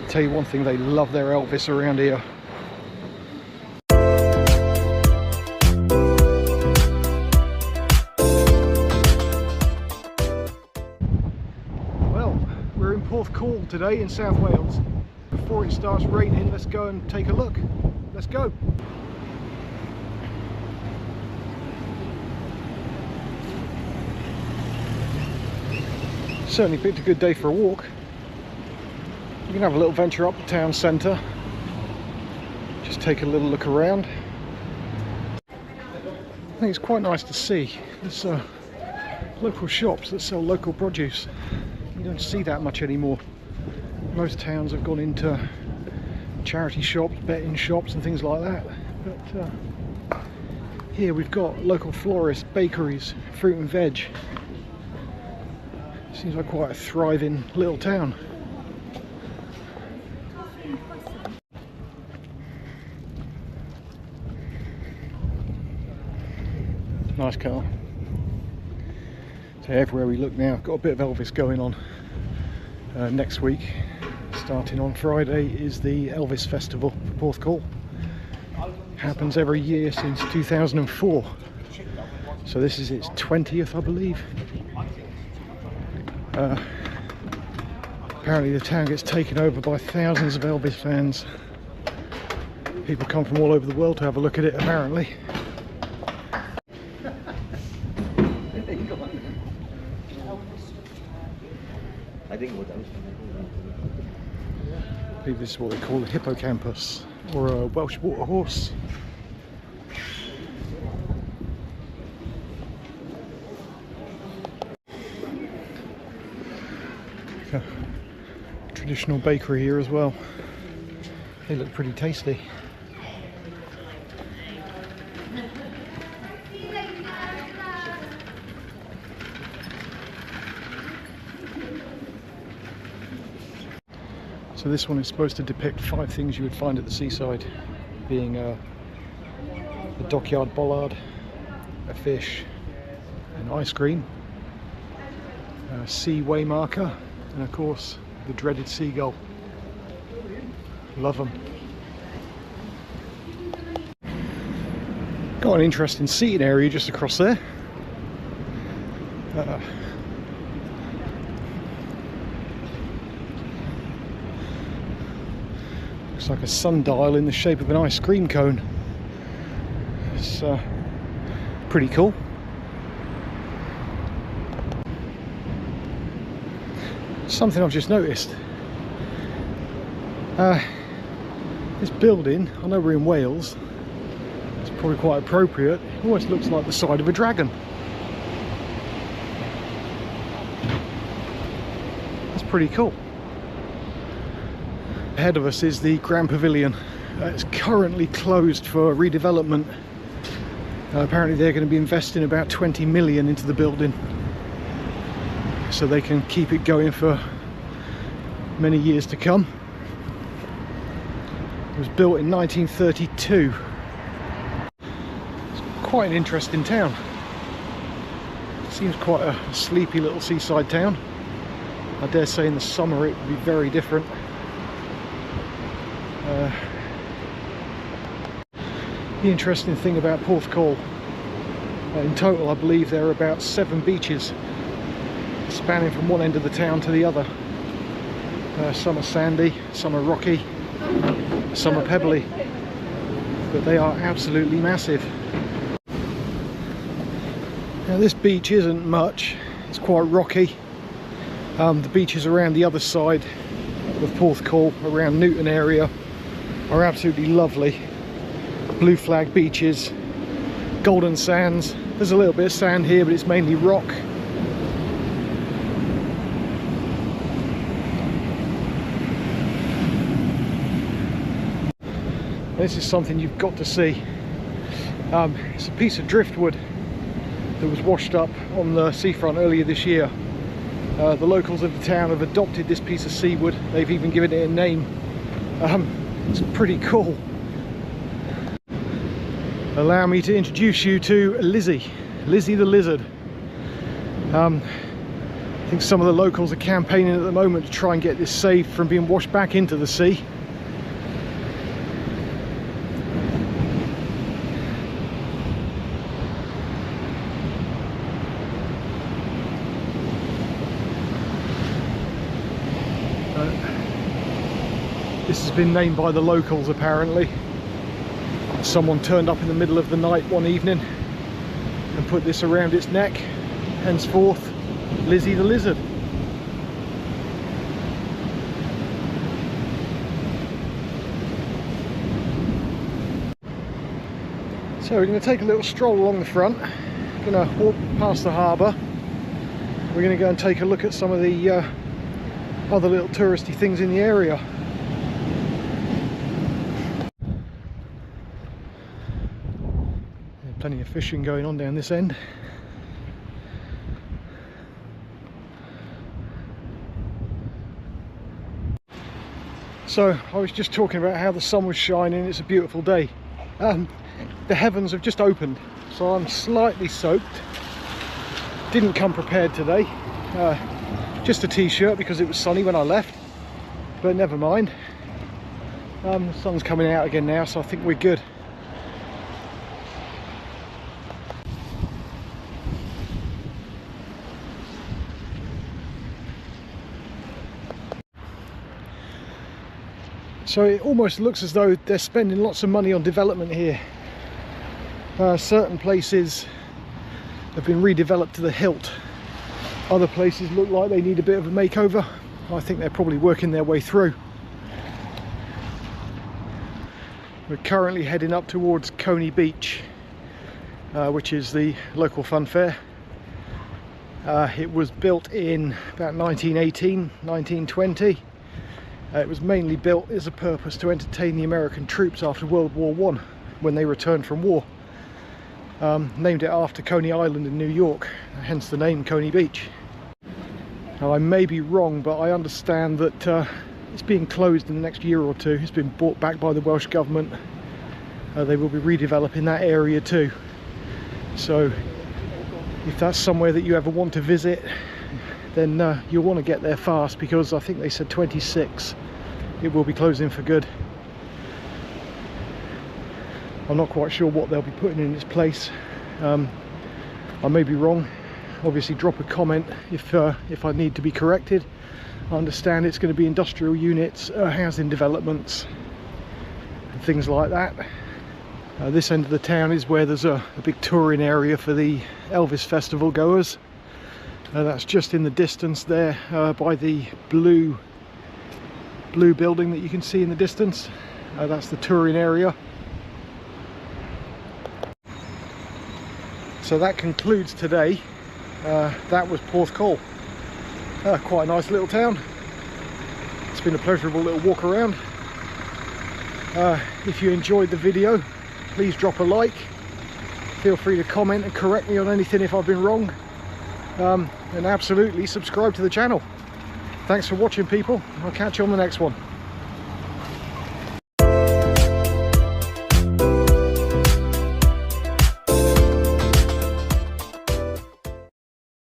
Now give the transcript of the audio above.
tell you one thing, they love their Elvis around here. Well, we're in Porthcawl today in South Wales. Before it starts raining, let's go and take a look. Let's go. Certainly picked a good day for a walk. You can have a little venture up the town centre. Just take a little look around. I think it's quite nice to see. There's local shops that sell local produce. You don't see that much anymore. Most towns have gone into charity shops, betting shops and things like that. But here we've got local florists, bakeries, fruit and veg. Seems like quite a thriving little town. Nice car. So everywhere we look now, got a bit of Elvis going on. Next week, starting on Friday, is the Elvis Festival for Porthcawl. Happens every year since 2004. So this is its 20th, I believe. Apparently the town gets taken over by thousands of Elvis fans. People come from all over the world to have a look at it, apparently. I believe this is what they call a hippocampus, or a Welsh water horse. Traditional bakery here as well. They look pretty tasty. So this one is supposed to depict 5 things you would find at the seaside, being a dockyard bollard, a fish, an ice cream, a sea waymarker, and of course the dreaded seagull. Love them. Got an interesting seating area just across there. Looks like a sundial in the shape of an ice cream cone. It's pretty cool. Something I've just noticed. This building, I know we're in Wales, it's probably quite appropriate. It almost looks like the side of a dragon. That's pretty cool. Ahead of us is the Grand Pavilion. It's currently closed for redevelopment. Apparently they're going to be investing about 20 million into the building, so they can keep it going for many years to come. It was built in 1932. It's quite an interesting town. Seems quite a sleepy little seaside town. I dare say in the summer it would be very different. The interesting thing about Porthcawl, in total I believe there are about 7 beaches spanning from one end of the town to the other. Some are sandy, some are rocky, some are pebbly, but they are absolutely massive. Now this beach isn't much, it's quite rocky. The beaches around the other side of Porthcawl, around Newton area, are absolutely lovely. Blue flag beaches, golden sands. There's a little bit of sand here, but it's mainly rock. This is something you've got to see. It's a piece of driftwood that was washed up on the seafront earlier this year. The locals of the town have adopted this piece of seawood. They've even given it a name. It's pretty cool. Allow me to introduce you to Lizzie the lizard. I think some of the locals are campaigning at the moment to try and get this saved from being washed back into the sea. This has been named by the locals apparently. Someone turned up in the middle of the night one evening and put this around its neck, henceforth Lizzie the Lizard. So we're going to take a little stroll along the front. We're going to walk past the harbour. We're going to go and take a look at some of the other little touristy things in the area. Plenty of fishing going on down this end. So I was just talking about how the sun was shining. It's a beautiful day. The heavens have just opened, so I'm slightly soaked. Didn't come prepared today. Just a t-shirt because it was sunny when I left, but never mind. The sun's coming out again now, so I think we're good. So it almost looks as though they're spending lots of money on development here. Certain places have been redeveloped to the hilt. Other places look like they need a bit of a makeover. I think they're probably working their way through. We're currently heading up towards Coney Beach, which is the local fun fair. It was built in about 1918, 1920. It was mainly built as a purpose to entertain the American troops after World War I when they returned from war. Named it after Coney Island in New York, hence the name Coney Beach. Now, I may be wrong, but I understand that it's being closed in the next year or two. It's been bought back by the Welsh government. They will be redeveloping that area too. So if that's somewhere that you ever want to visit, then you'll want to get there fast, because I think they said 26 it will be closing for good. I'm not quite sure what they'll be putting in its place. I may be wrong. Obviously drop a comment if I need to be corrected. I understand it's going to be industrial units, housing developments and things like that. This end of the town is where there's a big touring area for the Elvis Festival goers. That's just in the distance there, by the blue building that you can see in the distance. That's the touring area. So that concludes today. That was Porthcawl. Quite a nice little town. It's been a pleasurable little walk around. If you enjoyed the video, please drop a like. Feel free to comment and correct me on anything if I've been wrong. And absolutely subscribe to the channel. Thanks for watching, people. I'll catch you on the next one.